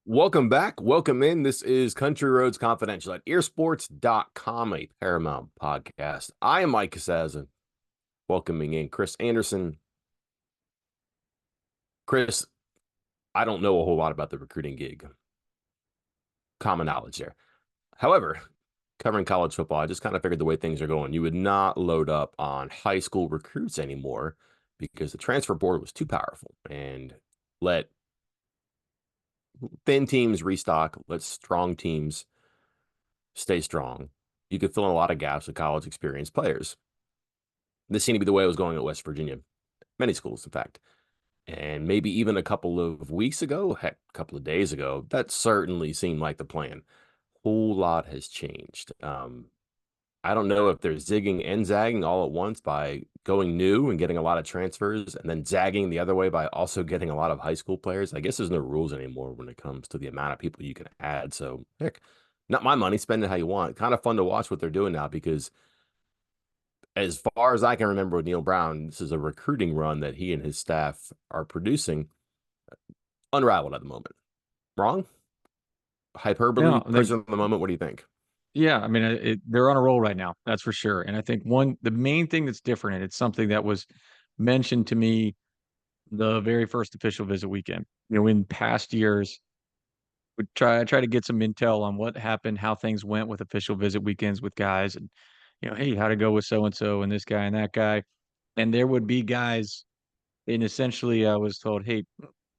Welcome back. Welcome in. This is Country Roads Confidential at earsports.com, a Paramount podcast. I am Mike Casazza, welcoming in Chris Anderson. Chris, I don't know a whole lot about the recruiting gig. Common knowledge there. However, covering college football, I just kind of figured the way things are going, you would not load up on high school recruits anymore because the transfer board was too powerful and let thin teams restock, let strong teams stay strong. You could fill in a lot of gaps with college experienced players. This seemed to be the way it was going at West Virginia, many schools, in fact. And maybe even a couple of weeks ago, heck, a couple of days ago, that certainly seemed like the plan. Whole lot has changed. I don't know if they're zigging and zagging all at once by going new and getting a lot of transfers and then zagging the other way by also getting a lot of high school players. I guess there's no rules anymore when it comes to the amount of people you can add. So, heck, not my money, spend it how you want. Kind of fun to watch what they're doing now because as far as I can remember with Neil Brown, this is a recruiting run that he and his staff are producing, unraveled at the moment. Wrong? Hyperbole, No, prison of the moment. What do you think? yeah, I mean, they're on a roll right now, that's for sure. And I think the main thing that's different, and it's something that was mentioned to me the very first official visit weekend. In past years, I try to get some intel on what happened, how things went with official visit weekends with guys, and hey, how'd it go with so and so and this guy and that guy, and there would be guys, and essentially I was told, hey,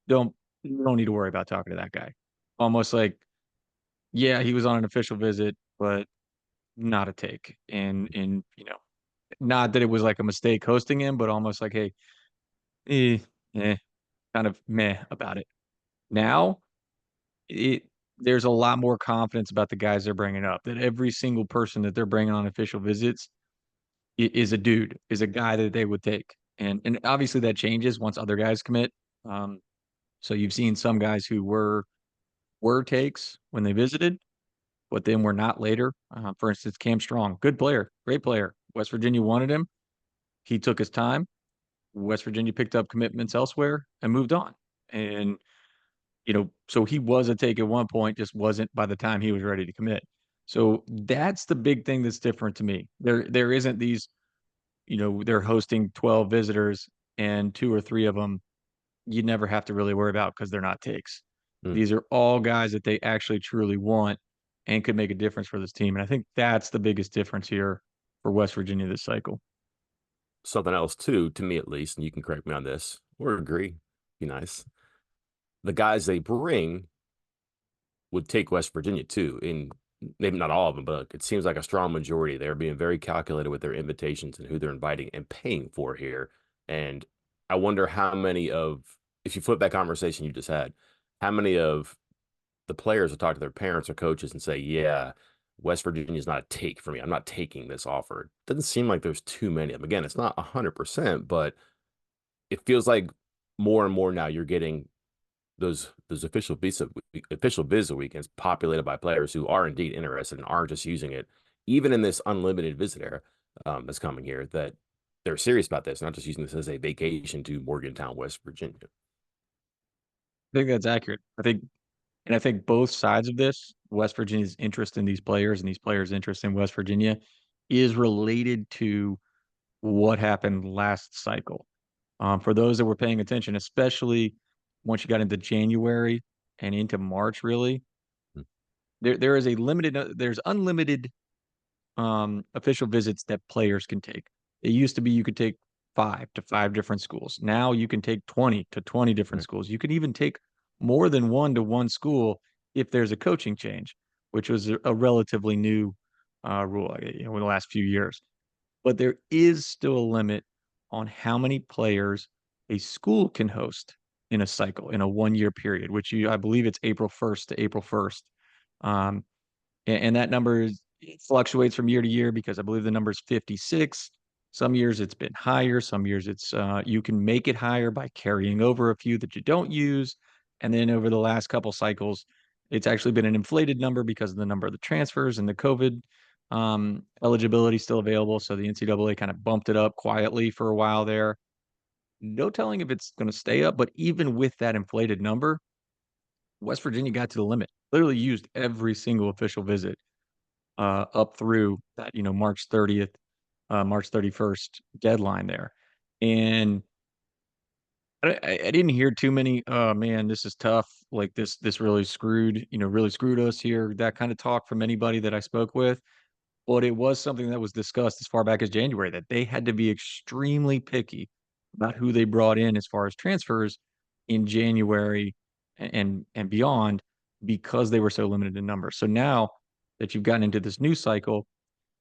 don't you don't need to worry about talking to that guy, almost like, yeah, he was on an official visit, but not a take. And not that it was like a mistake hosting him, but almost like, hey, eh, eh, kind of meh about it. Now, it there's a lot more confidence about the guys they're bringing up. That every single person that they're bringing on official visits is a dude, is a guy that they would take. And obviously that changes once other guys commit. Um, so you've seen some guys who were takes when they visited, but then were not later. For instance, Cam Strong, good player, great player. West Virginia wanted him. He took his time. West Virginia picked up commitments elsewhere and moved on. And, so he was a take at one point, just wasn't by the time he was ready to commit. So that's the big thing that's different to me. There isn't these, they're hosting 12 visitors and two or three of them you never have to really worry about because they're not takes. Hmm. These are all guys that they actually truly want and could make a difference for this team. And I think that's the biggest difference here for West Virginia this cycle. Something else, too, to me at least, and you can correct me on this or agree. Be nice. The guys they bring would take West Virginia, too. In maybe not all of them, but it seems like a strong majority. They're being very calculated with their invitations and who they're inviting and paying for here. And I wonder how many of, if you flip that conversation you just had, how many of the players will talk to their parents or coaches and say, yeah, West Virginia is not a take for me. I'm not taking this offer. It doesn't seem like there's too many of them. Again, it's not 100%, but it feels like more and more now you're getting those official visa weekends populated by players who are indeed interested and aren't just using it, even in this unlimited visit era that's coming here, that they're serious about this, not just using this as a vacation to Morgantown, West Virginia. I think that's accurate. I think both sides of this, West Virginia's interest in these players and these players' interest in West Virginia is related to what happened last cycle. For those that were paying attention, especially once you got into January and into March, really, there's unlimited official visits that players can take. It used to be you could take 5 to 5 different schools. Now you can take 20 to 20 different Right. schools. You can even take more than one to one school if there's a coaching change, which was a relatively new rule, in the last few years. But there is still a limit on how many players a school can host in a cycle, in a 1 year period, I believe it's April 1st to April 1st. Um, and that number it fluctuates from year to year because I believe the number is 56. Some years it's been higher. Some years it's you can make it higher by carrying over a few that you don't use. And then over the last couple cycles, it's actually been an inflated number because of the number of the transfers and the COVID eligibility still available. So the NCAA kind of bumped it up quietly for a while there. No telling if it's going to stay up, but even with that inflated number, West Virginia got to the limit, literally used every single official visit up through that, March 30th, March 31st deadline there. And I didn't hear too many, "Oh, man, this is tough. Like, this really screwed us here," that kinda talk from anybody that I spoke with. But it was something that was discussed as far back as January, that they had to be extremely picky about who they brought in as far as transfers in January and beyond because they were so limited in numbers. So now that you've gotten into this new cycle,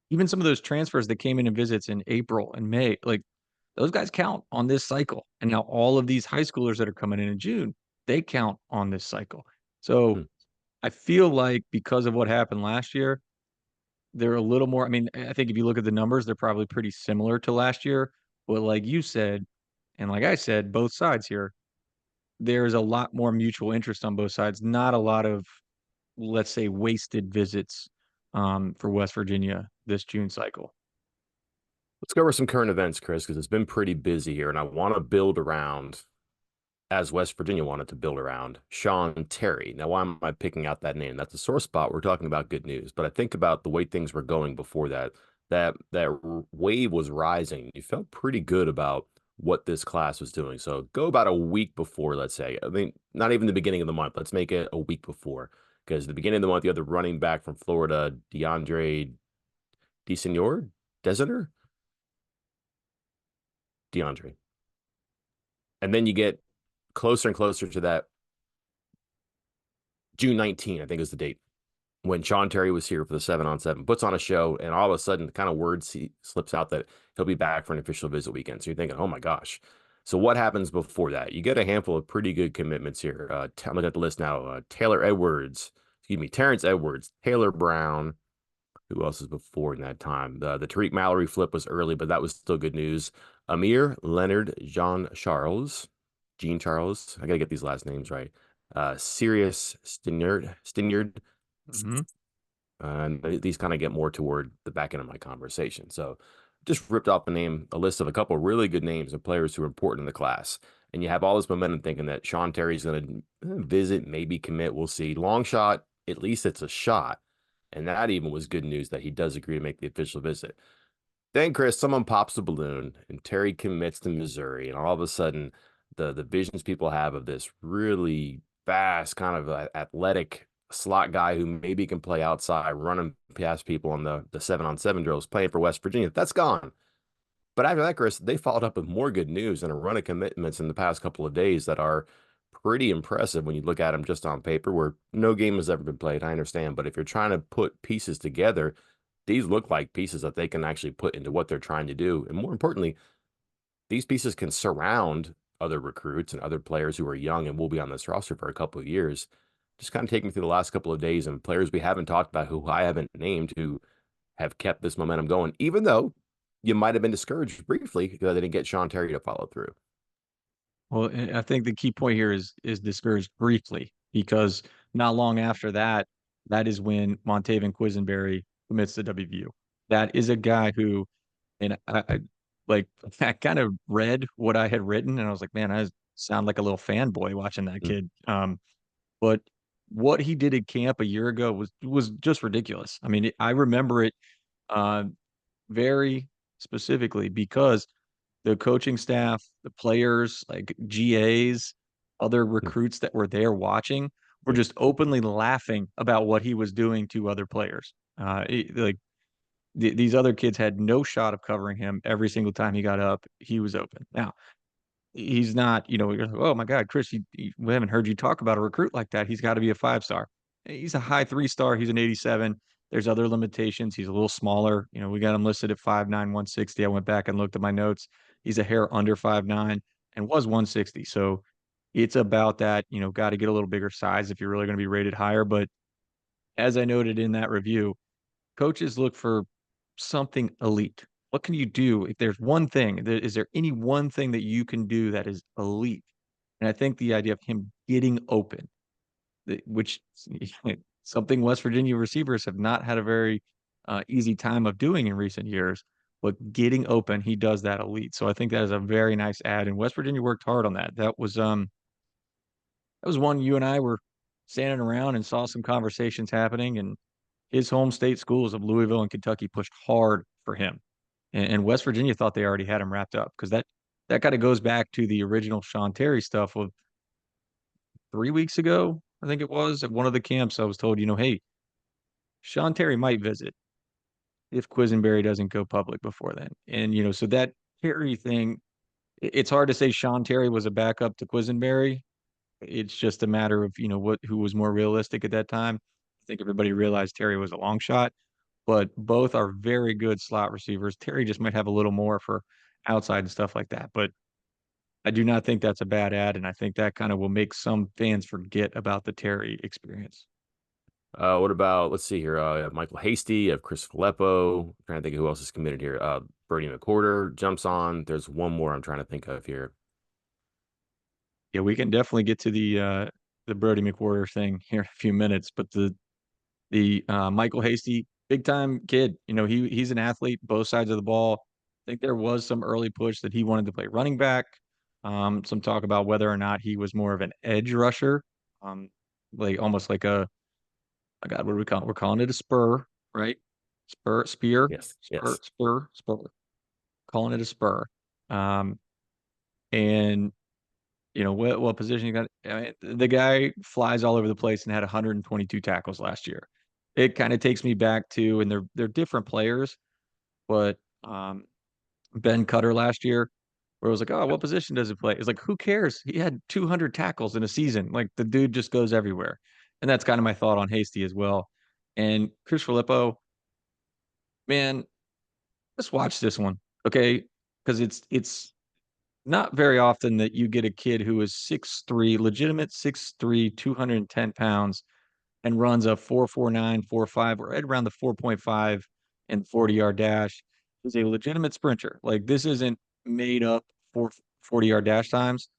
even some of those transfers that came in and visits in April and May, like, those guys count on this cycle, and now all of these high schoolers that are coming in June, they count on this cycle. So, Hmm. I feel like because of what happened last year, they're a little more. I mean, I think if you look at the numbers, they're probably pretty similar to last year, but like you said, and like I said, both sides here, there's a lot more mutual interest on both sides, not a lot of, let's say, wasted visits, for West Virginia this June cycle. Let's go over some current events, Chris, because it's been pretty busy here, and I want to build around, as West Virginia wanted to build around, Sean Terry. Now, why am I picking out that name? That's a sore spot. We're talking about good news, but I think about the way things were going before that. That wave was rising. You felt pretty good about what this class was doing. So go about a week before, let's say. I mean, not even the beginning of the month. Let's make it a week before, because the beginning of the month, you have the running back from Florida, DeAndre DeSenior, Designer, DeAndre, and then you get closer and closer to that June 19, I think is the date, when Sean Terry was here for the 7-on-7, puts on a show, and all of a sudden, the kind of word slips out that he'll be back for an official visit weekend. So you're thinking, oh my gosh. So what happens before that? You get a handful of pretty good commitments here. I'm looking at the list now. Terrence Edwards, Taylor Brown. Who else is before in that time? The Tariq Mallory flip was early, but that was still good news. Amir Leonard Jean Charles. I gotta get these last names right. Sirius Stinyard, Mhm. and these kind of get more toward the back end of my conversation. So just ripped off a list of a couple of really good names of players who are important in the class. And you have all this momentum thinking that Sean Terry's going to visit, maybe commit. We'll see. Long shot, at least it's a shot. And that even was good news that he does agree to make the official visit. Then, Chris, someone pops the balloon and Terry commits to Missouri. And all of a sudden, the visions people have of this really fast, kind of athletic slot guy who maybe can play outside, running past people on the 7-on-7 drills, playing for West Virginia, that's gone. But after that, Chris, they followed up with more good news and a run of commitments in the past couple of days that are pretty impressive when you look at them just on paper, where no game has ever been played. I understand. But if you're trying to put pieces together, these look like pieces that they can actually put into what they're trying to do. And more importantly, these pieces can surround other recruits and other players who are young and will be on this roster for a couple of years. Just kind of take me through the last couple of days and players we haven't talked about who I haven't named who have kept this momentum going, even though you might have been discouraged briefly because they didn't get Sean Terry to follow through. Well, I think the key point here is discouraged briefly because not long after that, that is when Montavian Quisenberry commits to WVU. That is a guy who, and like I kind of read what I had written, and I was like, man, I sound like a little fanboy watching that Mm. kid. But what he did at camp a year ago was just ridiculous. I mean, I remember it uh, very specifically because the coaching staff, the players, like GAs, other recruits that were there watching were just openly laughing about what he was doing to other players. Like these other kids had no shot of covering him every single time he got up. He was open. Now, he's not, you're like, oh my God, Chris, we haven't heard you talk about a recruit like that. He's got to be a 5-star. He's a high 3-star. He's an 87. There's other limitations. He's a little smaller. We got him listed at 5'9", 160. I went back and looked at my notes. He's a hair under 5'9" and was 160. So it's about that, got to get a little bigger size if you're really going to be rated higher. But as I noted in that review, coaches look for something elite. What can you do if there's one thing? Is there any one thing that you can do that is elite? And I think the idea of him getting open, which something West Virginia receivers have not had a very easy time of doing in recent years, but getting open, he does that elite. So I think that is a very nice add, and West Virginia worked hard on that. That was one you and I were standing around and saw some conversations happening, and his home state schools of Louisville and Kentucky pushed hard for him. And West Virginia thought they already had him wrapped up because that kind of goes back to the original Sean Terry stuff of 3 weeks ago, I think it was, at one of the camps. I was told, hey, Sean Terry might visit if Quisenberry doesn't go public before then. And, so that Terry thing, it's hard to say Sean Terry was a backup to Quisenberry. It's just a matter of, who was more realistic at that time. I think everybody realized Terry was a long shot, but both are very good slot receivers. Terry just might have a little more for outside and stuff like that. But I do not think that's a bad ad, and I think that kind of will make some fans forget about the Terry experience. What about, let's see here, Michael Hasty, of Chris Filippo. Trying to think of who else is committed here. Brady McCorder jumps on. There's one more I'm trying to think of here. Yeah, we can definitely get to the Brody McWhorter thing here in a few minutes, but the Michael Hasty, big time kid. He's an athlete, both sides of the ball. I think there was some early push that he wanted to play running back. Some talk about whether or not he was more of an edge rusher, like almost like oh God, what do we call it? We're calling it a spur, right? Spur, spear, Yes, spur, yes. spur, spur. Calling it a spur. Um, and what position you got? I mean, the guy flies all over the place and had 122 tackles last year. It kind of takes me back to, and they're different players, but Ben Cutter last year, where it was like, oh, what position does he play? It's like, who cares? He had 200 tackles in a season. Like the dude just goes everywhere, and that's kind of my thought on Hasty as well. And Chris Filippo, man, just watch this one, okay? Because it's not very often that you get a kid who is 6'3", legitimate 6'3", 210 pounds, and runs a 4.49, 4.5, or right around the 4.5 and 40-yard dash. Is a legitimate sprinter. Like this isn't made up for 40-yard dash times.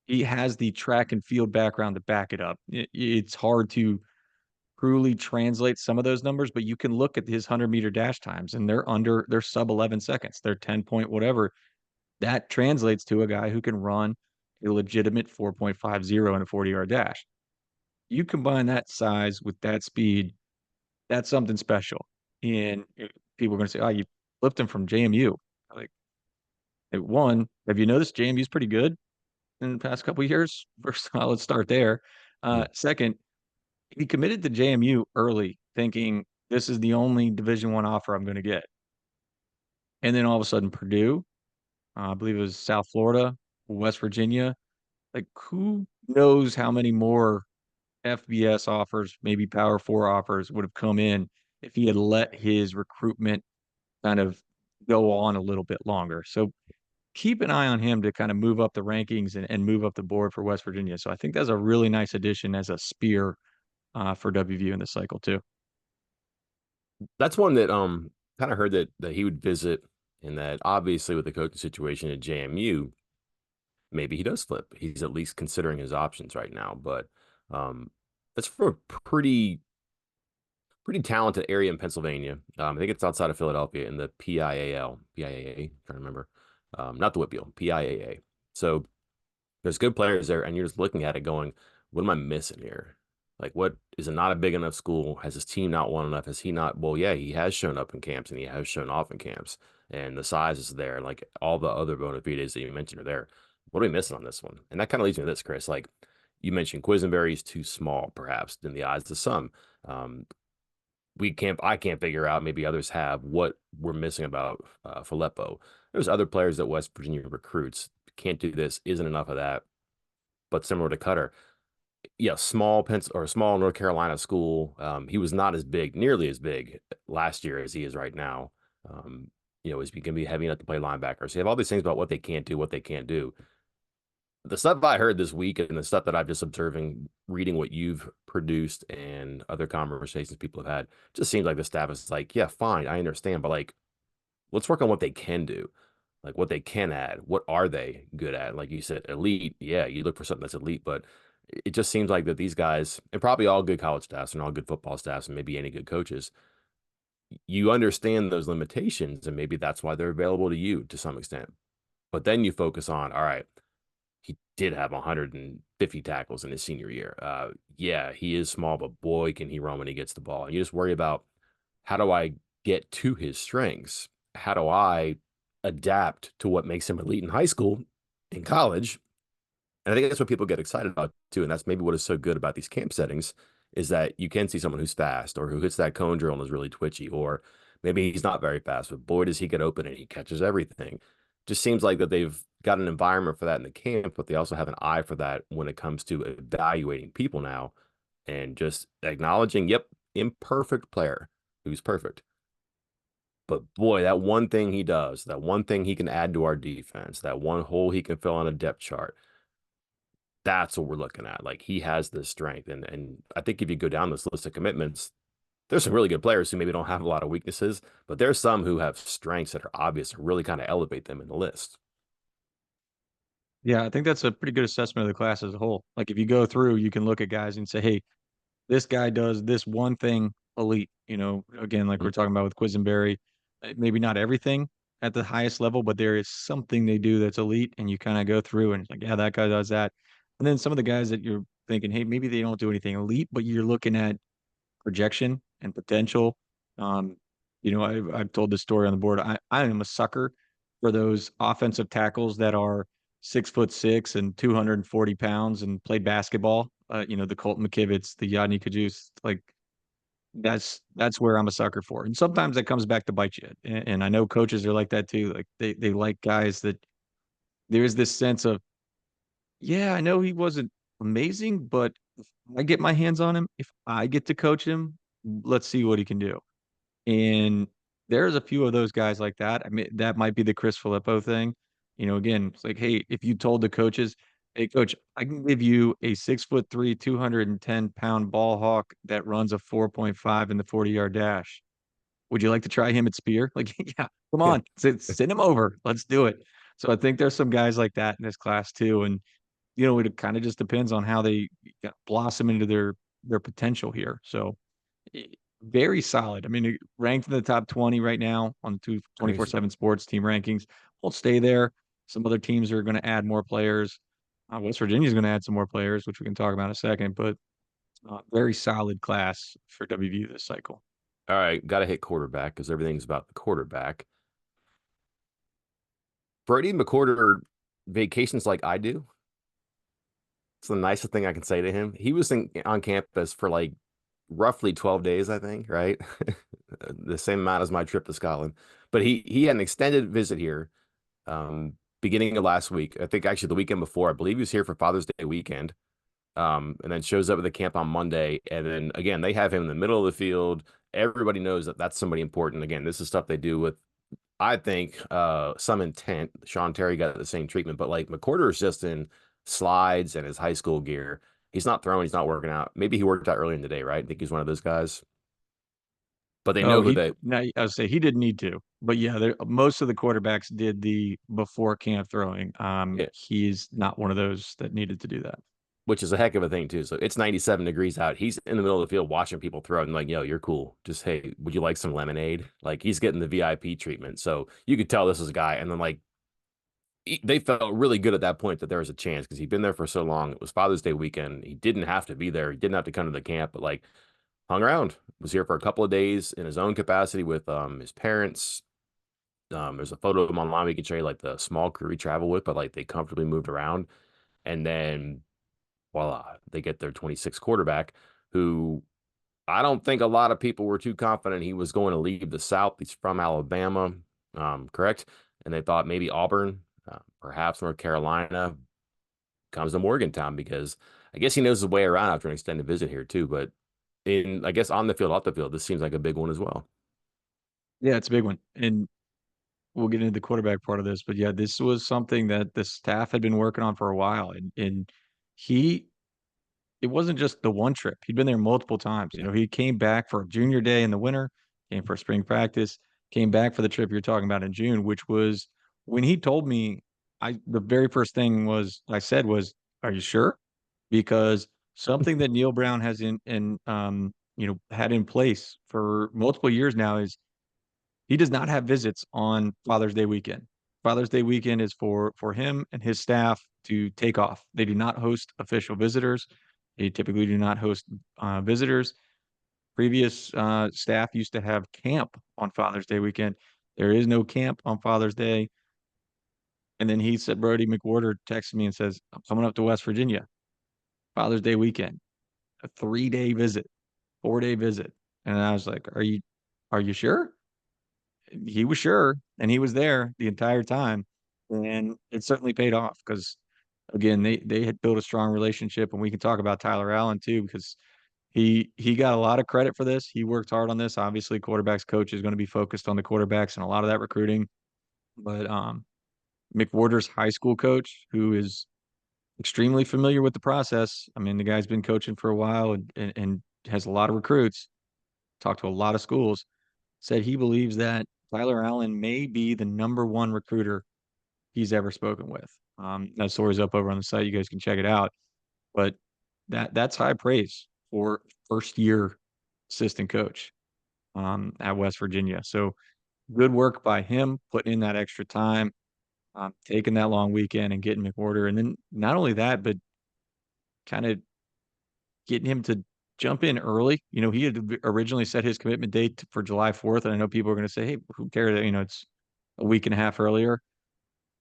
He has the track and field background to back it up. It's hard to truly translate some of those numbers, but you can look at his 100-meter dash times and they're sub 11 seconds. They're 10 point whatever. That translates to a guy who can run a legitimate 4.50 in a 40-yard dash. You combine that size with that speed, that's something special. And people are going to say, "Oh, you flipped him from JMU." Like, one, have you noticed JMU's pretty good in the past couple of years? First, let's start there. Hmm. Second, he committed to JMU early, thinking this is the only Division One offer I'm going to get. And then all of a sudden, Purdue, I believe it was South Florida, West Virginia. Like, who knows how many more FBS offers, maybe Power Four offers would have come in if he had let his recruitment kind of go on a little bit longer. So keep an eye on him to kind of move up the rankings and move up the board for West Virginia. So I think that's a really nice addition as a spear for WVU in this cycle too. That's one that kind of heard that he would visit, and that obviously with the coaching situation at JMU, maybe he does flip. He's at least considering his options right now. But um, that's for a pretty talented area in Pennsylvania. I think it's outside of Philadelphia in the PIAA, trying to remember. Not the Whitfield, PIAA. So there's good players there, and you're just looking at it going, what am I missing here? Like, what is it not a big enough school? Has his team not won enough? Has he not? Well, yeah, he has shown up in camps and he has shown off in camps, and the size is there. Like all the other bona fides that you mentioned are there. What are we missing on this one? And that kind of leads me to this, Chris. Like you mentioned, Quisenberry is too small, perhaps, in the eyes of some. Um, I can't figure out, maybe others have, what we're missing about Filippo. There's other players that West Virginia recruits. Can't do this, isn't enough of that. But similar to Cutter, yeah, small North Carolina school. He was not as big, nearly as big last year as he is right now. Um, is he going to be heavy enough to play linebacker? So you have all these things about what they can't do, what they can't do. The stuff I heard this week and the stuff that I've just observing, reading what you've produced and other conversations people have had, just seems like the staff is like, yeah, fine, I understand, but like, let's work on what they can do, like what they can add. What are they good at? Like you said, elite. Yeah, you look for something that's elite, but it just seems like that these guys, and probably all good college staffs and all good football staffs, and maybe any good coaches, you understand those limitations, and maybe that's why they're available to you to some extent. But then you focus on, all right, he did have 150 tackles in his senior year. Yeah, he is small, but boy, can he run when he gets the ball. And you just worry about, how do I get to his strengths? How do I adapt to what makes him elite in high school, in college? And I think that's what people get excited about too. And that's maybe what is so good about these camp settings, is that you can see someone who's fast or who hits that cone drill and is really twitchy, or maybe he's not very fast, but boy, does he get open and he catches everything. Just seems like that they've got an environment for that in the camp, but they also have an eye for that when it comes to evaluating people now, and just acknowledging, yep, imperfect player who's perfect. But boy, that one thing he does, that one thing he can add to our defense, that one hole he can fill on a depth chart, that's what we're looking at. Like, he has this strength. And I think if you go down this list of commitments, there's some really good players who maybe don't have a lot of weaknesses, but there's some who have strengths that are obvious and really kind of elevate them in the list. Yeah, I think that's a pretty good assessment of the class as a whole. Like if you go through, you can look at guys and say, hey, this guy does this one thing elite. Again, like Mhm. we're talking about with Quisenberry, maybe not everything at the highest level, but there is something they do that's elite, and you kind of go through and it's like, yeah, that guy does that. And then some of the guys that you're thinking, hey, maybe they don't do anything elite, but you're looking at projection and potential. Um, I've told this story on the board. I am a sucker for those offensive tackles that are 6'6" and 240 pounds and played basketball. The Colton McKivitz, the Yadni Kajus, like that's where I'm a sucker for. And sometimes that comes back to bite you. And I know coaches are like that too. Like they like guys that there's this sense of, yeah, I know he wasn't amazing, but if I get my hands on him, if I get to coach him, let's see what he can do. And there's a few of those guys like that. I mean, that might be the Chris Filippo thing. Again, it's like, hey, if you told the coaches, hey, coach, I can give you a 6'3", 210-pound ball hawk that runs a 4.5 in the 40-yard dash. Would you like to try him at Spear? Like, yeah, come Yeah. on, send him over. Let's do it. So I think there's some guys like that in this class too. And it kind of just depends on how they blossom into their potential here. So eh, very solid. I mean, ranked in the top 20 right now on the Crazy. 24/7 sports team rankings. Won't stay there. Some other teams are going to add more players. West Virginia is going to add some more players, which we can talk about in a second. But very solid class for WVU this cycle. All right, got to hit quarterback because everything's about the quarterback. Brady McCorder vacations like I do. It's the nicest thing I can say to him. He was on campus for like roughly 12 days, I think, right? The same amount as my trip to Scotland. But he had an extended visit here, beginning of last week. I think actually the weekend before. I believe he was here for Father's Day weekend. And then shows up at the camp on Monday. And then again, they have him in the middle of the field. Everybody knows that that's somebody important. Again, this is stuff they do with, I think, some intent. Sean Terry got the same treatment, but like McCorder is just in slides and his high school gear. He's not throwing, he's not working out. Maybe he worked out earlier in the day, right? I think he's one of those guys. But they know Oh, who they, now I would say he didn't need to, but yeah, most of the quarterbacks did the before camp throwing. yeah, He's not one of those that needed to do that. which is a heck of a thing too. So it's 97 degrees out. He's in the middle of the field watching people throw and like, yo, you're cool. Just, hey, would you like some lemonade? Like, he's getting the VIP treatment. So you could tell this is a guy. And then like they felt really good at that point that there was a chance because he'd been there for so long. It was Father's Day weekend. He didn't have to be there. He didn't have to come to the camp, but like hung around, was here for a couple of days in his own capacity with his parents. There's a photo of him online. We can show you like the small crew he traveled with, but like they comfortably moved around. And then voila, they get their 26 quarterback who I don't think a lot of people were too confident he was going to leave the South. He's from Alabama, correct? And they thought maybe Auburn, perhaps North Carolina, comes to Morgantown because I guess he knows his way around after an extended visit here too. But I guess on the field, off the field, this seems like a big one as well. Yeah, it's a big one. And we'll get into the quarterback part of this, but yeah, this was something that the staff had been working on for a while. And he, it wasn't just the one trip. He'd been there multiple times. Yeah. He came back for a junior day in the winter, came for spring practice, came back for the trip you're talking about in June, which was when he told me, the very first thing I said was, are you sure? Because something that Neil Brown has had in place for multiple years now is he does not have visits on Father's Day weekend. Father's Day weekend is for him and his staff. to take off. They do not host official visitors. They typically do not host visitors. Previous staff used to have camp on Father's Day weekend. There is no camp on Father's Day. And then he said, Brody McWhorter texted me and says, I'm coming up to West Virginia, Father's Day weekend, a 3-day visit, 4-day visit. And I was like, are you sure? He was sure, and he was there the entire time. And it certainly paid off because again, they had built a strong relationship, and we can talk about Tyler Allen too, because he got a lot of credit for this. He worked hard on this. Obviously, quarterbacks coach is going to be focused on the quarterbacks and a lot of that recruiting. But McWhorter's high school coach, who is extremely familiar with the process. I mean, the guy's been coaching for a while and has a lot of recruits, talked to a lot of schools, said he believes that Tyler Allen may be the number one recruiter he's ever spoken with. That story's up over on the site. You guys can check it out. But that's high praise for first year assistant coach at West Virginia. So good work by him, putting in that extra time, taking that long weekend and getting McWhorter. And then not only that, but kind of getting him to jump in early. You know, he had originally set his commitment date for July 4th. And I know people are going to say, hey, who cares? You know, it's a week and a half earlier.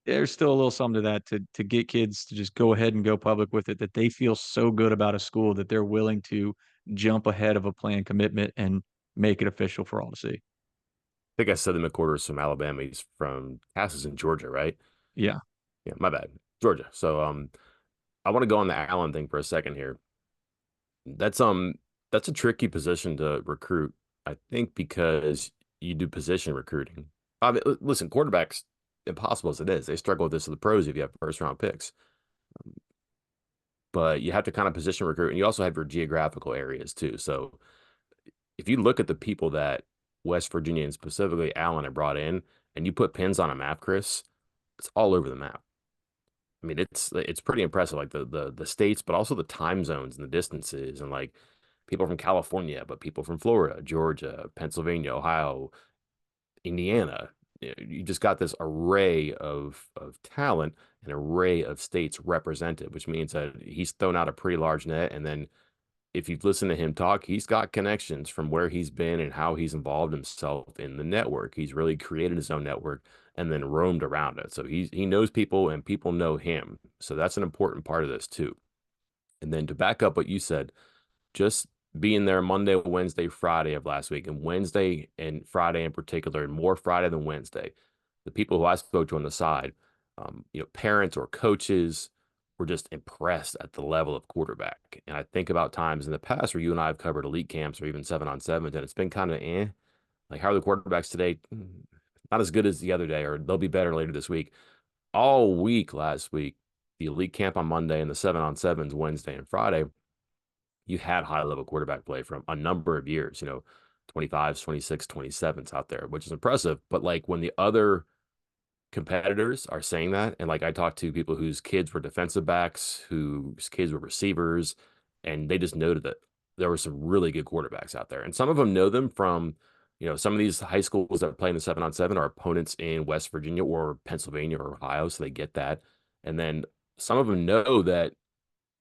There's still a little something to that to get kids to just go ahead and go public with it, that they feel so good about a school that they're willing to jump ahead of a planned commitment and make it official for all to see. I think I said the McWhorter is from Alabama. He's from Cassis in Georgia, right? Yeah. Yeah, my bad. Georgia. So I want to go on the Allen thing for a second here. That's a tricky position to recruit, I think, because you do position recruiting. I mean, listen, quarterbacks, impossible as it is, they struggle with this in the pros if you have first round picks. But you have to kind of position recruit, and you also have your geographical areas too. So if you look at the people that West Virginia and specifically Allen had brought in, and you put pins on a map, Chris, it's all over the map. I mean, it's pretty impressive, like the states, but also the time zones and the distances, and like people from California, but people from Florida, Georgia, Pennsylvania, Ohio, Indiana. You just got this array of talent, an array of states represented, which means that he's thrown out a pretty large net. And then if you've listened to him talk, he's got connections from where he's been and how he's involved himself in the network. He's really created his own network and then roamed around it. So he knows people and people know him. So that's an important part of this too. And then to back up what you said, just being there Monday, Wednesday, Friday of last week, and Wednesday and Friday in particular, and more Friday than Wednesday, the people who I spoke to on the side, parents or coaches were just impressed at the level of quarterback. And I think about times in the past where you and I have covered elite camps or even 7-on-7s, and it's been kind of like, how are the quarterbacks today? Not as good as the other day, or they'll be better later this week. All week last week, the elite camp on Monday and the 7-on-7s Wednesday and Friday, you had high level quarterback play from a number of years, 25s, 26, 27s out there, which is impressive. But like when the other competitors are saying that, and like I talked to people whose kids were defensive backs, whose kids were receivers, and they just noted that there were some really good quarterbacks out there. And some of them know them from, some of these high schools that play in the 7-on-7 are opponents in West Virginia or Pennsylvania or Ohio, so they get that. And then some of them know that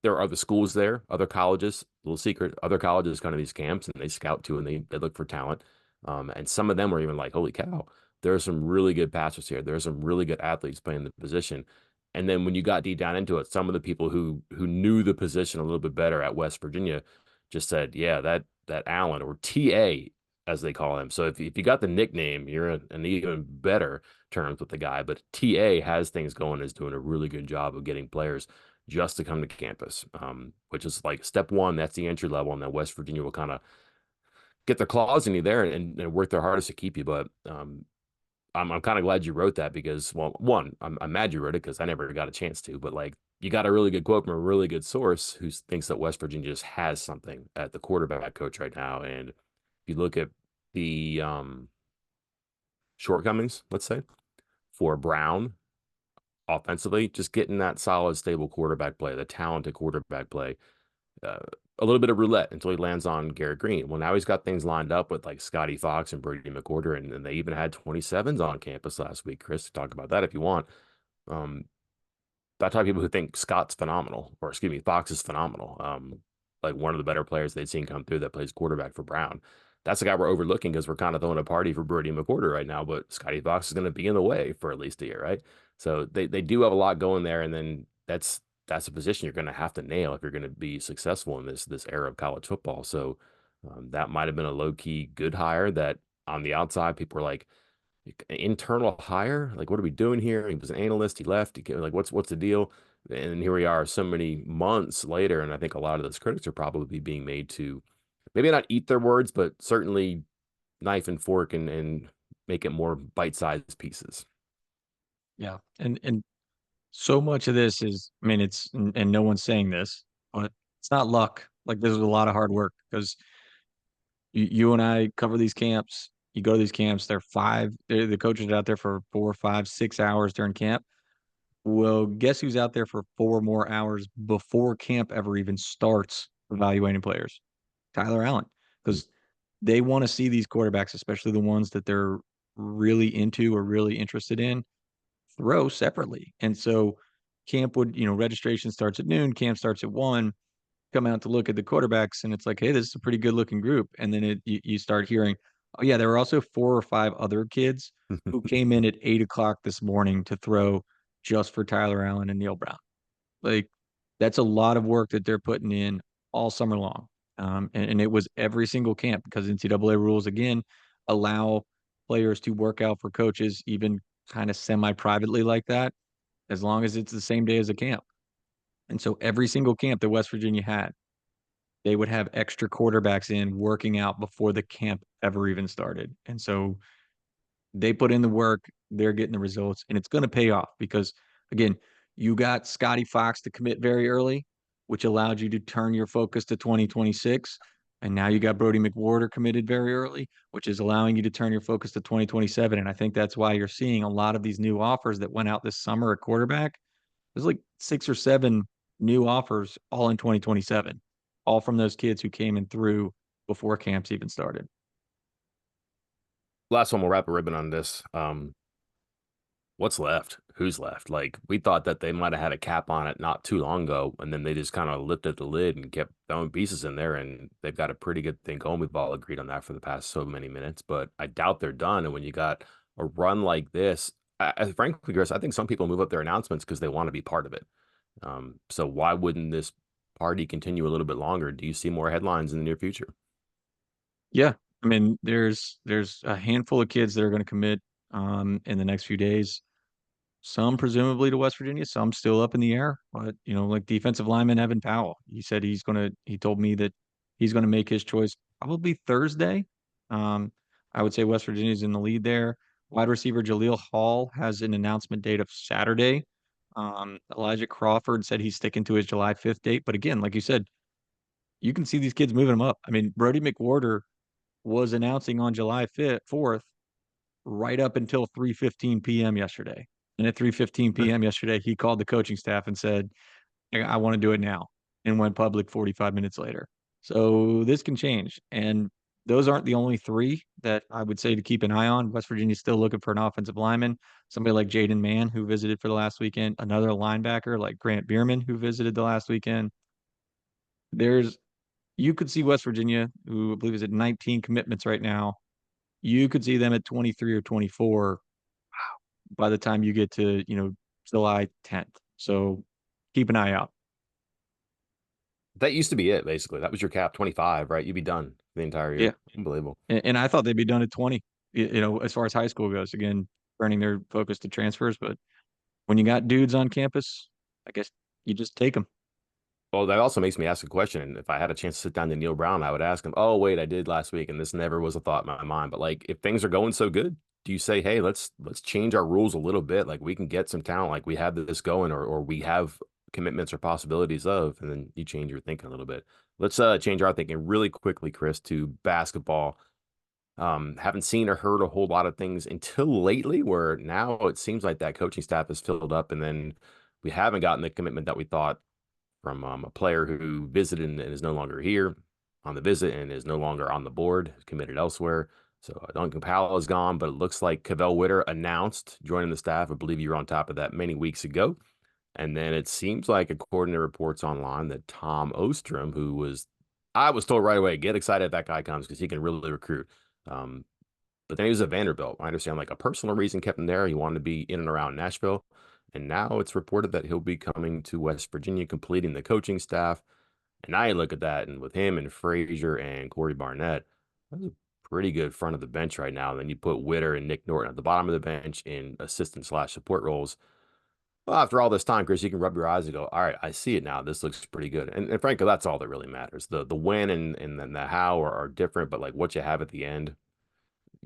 there are other schools there, other colleges, little secret, other colleges come to these camps and they scout too and they look for talent. And some of them were even like, holy cow, there are some really good passers here. There are some really good athletes playing the position. And then when you got deep down into it, some of the people who knew the position a little bit better at West Virginia just said, yeah, that Allen, or TA as they call him. So if you got the nickname, you're in even better terms with the guy. But TA has things going, is doing a really good job of getting players just to come to campus, which is like step one. That's the entry level, and then West Virginia will kind of get their claws in you there and work their hardest to keep you. But I'm kind of glad you wrote that because, well, one, I'm mad you wrote it because I never got a chance to. But like, you got a really good quote from a really good source who thinks that West Virginia just has something at the quarterback coach right now. And if you look at the shortcomings, let's say, for Brown offensively, just getting that solid, stable quarterback play, the talented quarterback play, uh, a little bit of roulette until he lands on Garrett Green. Well, now he's got things lined up with like Scotty Fox and Brady McWhorter, and they even had 27s on campus last week. Chris, talk about that if you want. Um, I talk to people who think Scott's phenomenal, or excuse me, Fox is phenomenal. Like one of the better players they've seen come through that plays quarterback for Brown. That's the guy we're overlooking because we're kind of throwing a party for Brody McWhorter right now, but Scotty Fox is going to be in the way for at least a year, right? So they do have a lot going there, and then that's a position you're going to have to nail if you're going to be successful in this era of college football. So that might have been a low key good hire that on the outside people were like, internal hire? Like, what are we doing here? He was an analyst. He left. Like, what's the deal? And here we are, so many months later, and I think a lot of those critics are probably being made to maybe not eat their words, but certainly knife and fork and make it more bite-sized pieces. Yeah. And so much of this is, I mean, and no one's saying this, but it's not luck. Like this is a lot of hard work because you and I cover these camps. You go to these camps, the coaches are out there for 4, 5, 6 hours during camp. Well, guess who's out there for 4 more hours before camp ever even starts evaluating players? Tyler Allen. Because they want to see these quarterbacks, especially the ones that they're really into or really interested in, throw separately. And so camp would, registration starts at noon, camp starts at 1, come out to look at the quarterbacks, and it's like, hey, this is a pretty good looking group. And then you start hearing, oh yeah, there were also 4 or 5 other kids who came in at 8 o'clock this morning to throw just for Tyler Allen and Neil Brown. Like that's a lot of work that they're putting in all summer long. And it was every single camp because NCAA rules again allow players to work out for coaches even kind of semi-privately like that, as long as it's the same day as a camp. And so every single camp that West Virginia had, they would have extra quarterbacks in working out before the camp ever even started. And so they put in the work, they're getting the results, and it's going to pay off because, again, you got Scotty Fox to commit very early, which allowed you to turn your focus to 2026. And now you got Brody McWhorter committed very early, which is allowing you to turn your focus to 2027. And I think that's why you're seeing a lot of these new offers that went out this summer at quarterback. There's like 6 or 7 new offers all in 2027, all from those kids who came in through before camps even started. Last one, we'll wrap a ribbon on this. What's left? Who's left? Like we thought that they might have had a cap on it not too long ago, and then they just kind of lifted the lid and kept throwing pieces in there, and they've got a pretty good thing going. We've all agreed on that for the past so many minutes, but I doubt they're done. And when you got a run like this, frankly, Chris, I think some people move up their announcements because they want to be part of it. So why wouldn't this party continue a little bit longer? Do you see more headlines in the near future? Yeah. I mean, there's a handful of kids that are going to commit in the next few days. Some presumably to West Virginia, some still up in the air. But like defensive lineman Evan Powell, he told me that he's gonna make his choice probably Thursday. Um, I would say West Virginia's in the lead there. Wide receiver Jaleel Hall has an announcement date of Saturday. Elijah Crawford said he's sticking to his July 5th date. But again, like you said, you can see these kids moving them up. I mean, Brody McWhorter was announcing on July 5th, 4th right up until 3:15 p.m. yesterday. And at 3:15 p.m. yesterday, he called the coaching staff and said, I want to do it now, and went public 45 minutes later. So this can change. And those aren't the only 3 that I would say to keep an eye on. West Virginia's still looking for an offensive lineman, somebody like Jaden Mann, who visited for the last weekend, another linebacker like Grant Bierman, who visited the last weekend. You could see West Virginia, who I believe is at 19 commitments right now. You could see them at 23 or 24 by the time you get to, July 10th. So keep an eye out. That used to be it, basically. That was your cap, 25, right? You'd be done the entire Yeah. year. Unbelievable. And I thought they'd be done at 20, as far as high school goes. Again, turning their focus to transfers. But when you got dudes on campus, I guess you just take them. Well, that also makes me ask a question. And if I had a chance to sit down to Neil Brown, I would ask him, oh, wait, I did last week, and this never was a thought in my mind. But like, if things are going so good, do you say, hey, let's change our rules a little bit? Like we can get some talent, like we have this going, or we have commitments or possibilities of, and then you change your thinking a little bit. Let's change our thinking really quickly, Chris, to basketball. Haven't seen or heard a whole lot of things until lately, where now it seems like that coaching staff is filled up, and then we haven't gotten the commitment that we thought from a player who visited and is no longer here on the visit and is no longer on the board, committed elsewhere. So Duncan Powell is gone, but it looks like Cavell Witter announced joining the staff. I believe you were on top of that many weeks ago. And then it seems like, according to reports online, that Tom Ostrom, I was told right away, get excited if that guy comes because he can really recruit. Um, but then he was at Vanderbilt. I understand like a personal reason kept him there. He wanted to be in and around Nashville. And now it's reported that he'll be coming to West Virginia, completing the coaching staff. And now you look at that, and with him and Frazier and Corey Barnett, that's a pretty good front of the bench right now. Then you put Witter and Nick Norton at the bottom of the bench in assistant slash support roles. Well, after all this time, Chris, you can rub your eyes and go, all right, I see it now. This looks pretty good. And frankly, that's all that really matters. The when and then the how are different, but like what you have at the end,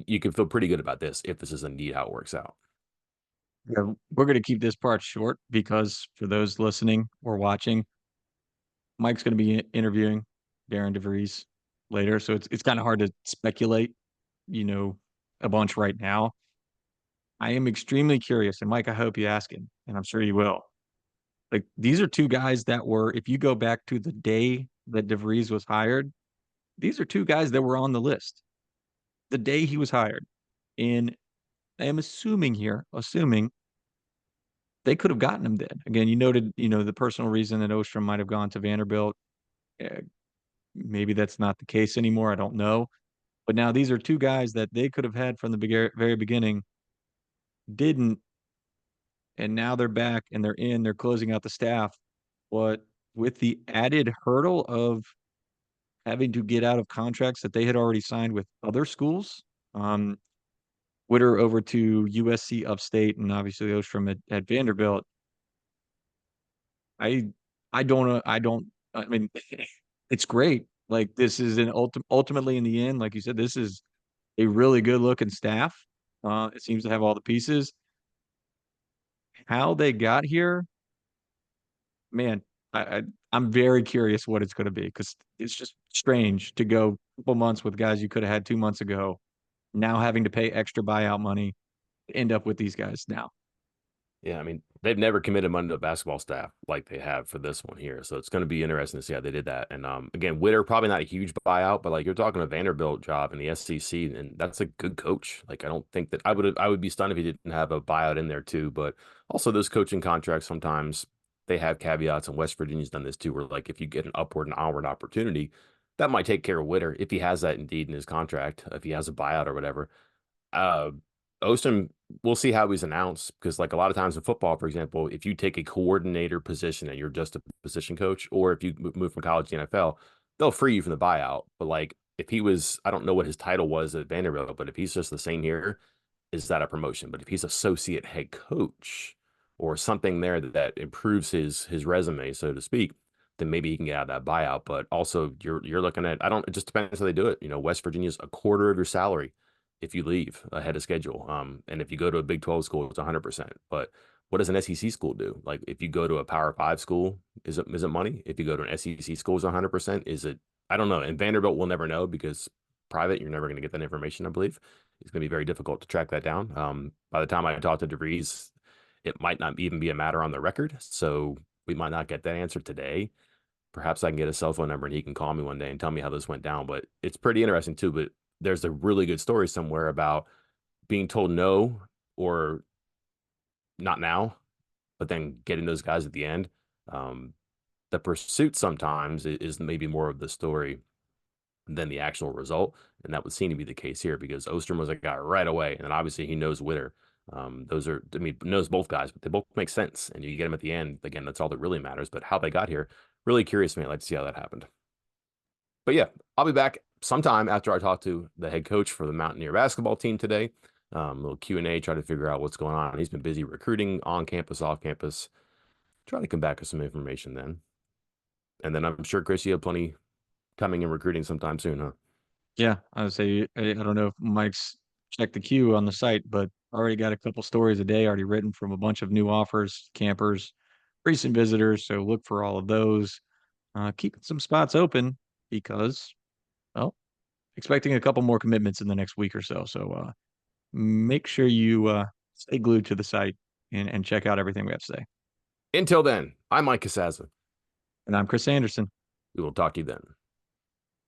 you can feel pretty good about this if this is indeed how it works out. Yeah, we're going to keep this part short because for those listening or watching, Mike's going to be interviewing Darren DeVries later, so it's kind of hard to speculate, you know, a bunch right now. I am extremely curious, and Mike, I hope you ask him, and I'm sure you will. Like these are two guys that were, if you go back to the day that DeVries was hired, these are two guys that were on the list the day he was hired. And I am assuming they could have gotten him then. Again, you noted, the personal reason that Ostrom might have gone to Vanderbilt. Uh, Maybe that's not the case anymore. I don't know. But now these are two guys that they could have had from the very beginning, didn't, and now they're back and they're closing out the staff. But with the added hurdle of having to get out of contracts that they had already signed with other schools, um, Witter over to USC Upstate, and obviously Ostrom at Vanderbilt. I I don't know. I mean, it's great. Like this is ultimately in the end, like you said, this is a really good looking staff. It seems to have all the pieces. How they got here, man, I, I I'm very curious what it's going to be because it's just strange to go a couple months with guys you could have had 2 months ago, now having to pay extra buyout money to end up with these guys now. Yeah, I mean, they've never committed money to a basketball staff like they have for this one here. So it's going to be interesting to see how they did that. And again, Witter, probably not a huge buyout, but like you're talking a Vanderbilt job in the SEC, and that's a good coach. Like I don't think that I would be stunned if he didn't have a buyout in there too. But also those coaching contracts sometimes they have caveats, and West Virginia's done this too, where like if you get an upward and onward opportunity, that might take care of Witter if he has that indeed in his contract, if he has a buyout or whatever. uh Ostem, we'll see how he's announced because, like a lot of times in football, for example, if you take a coordinator position and you're just a position coach, or if you move from college to NFL, they'll free you from the buyout. But like if he was, I don't know what his title was at Vanderbilt, but if he's just the same here, is that a promotion? But if he's associate head coach or something there that improves his resume, so to speak, then maybe he can get out of that buyout. But also you're looking at, I don't, it just depends how they do it. West Virginia's a quarter of your salary if you leave ahead of schedule. And if you go to a Big 12 school, it's 100%. But what does an SEC school do? Like if you go to a Power Five school, is it money? If you go to an SEC school, is 100%? Is it? I don't know. And Vanderbilt will never know because private, you're never going to get that information, I believe. It's going to be very difficult to track that down. By the time I talk to DeVries, it might not even be a matter on the record. So we might not get that answer today. Perhaps I can get a cell phone number and he can call me one day and tell me how this went down. But it's pretty interesting too. But there's a really good story somewhere about being told no or not now, but then getting those guys at the end. Um, the pursuit sometimes is maybe more of the story than the actual result. And that would seem to be the case here because Ostrom was a guy right away. And then obviously he knows Witter. Those are, I mean, knows both guys, but they both make sense. And you get them at the end. Again, that's all that really matters. But how they got here, really curious, man. I'd like to see how that happened. But yeah, I'll be back sometime after I talk to the head coach for the Mountaineer basketball team today. A little Q&A, try to figure out what's going on. He's been busy recruiting on campus, off campus. Try to come back with some information then. And then I'm sure, Chris, you have plenty coming in recruiting sometime soon, huh? Yeah, I would say I don't know if Mike's checked the queue on the site, but already got a couple stories a day already written from a bunch of new offers, campers, recent visitors. So look for all of those. Keeping some spots open because, well, expecting a couple more commitments in the next week or so. So make sure you stay glued to the site and check out everything we have to say. Until then, I'm Mike Casaza. And I'm Chris Anderson. We will talk to you then.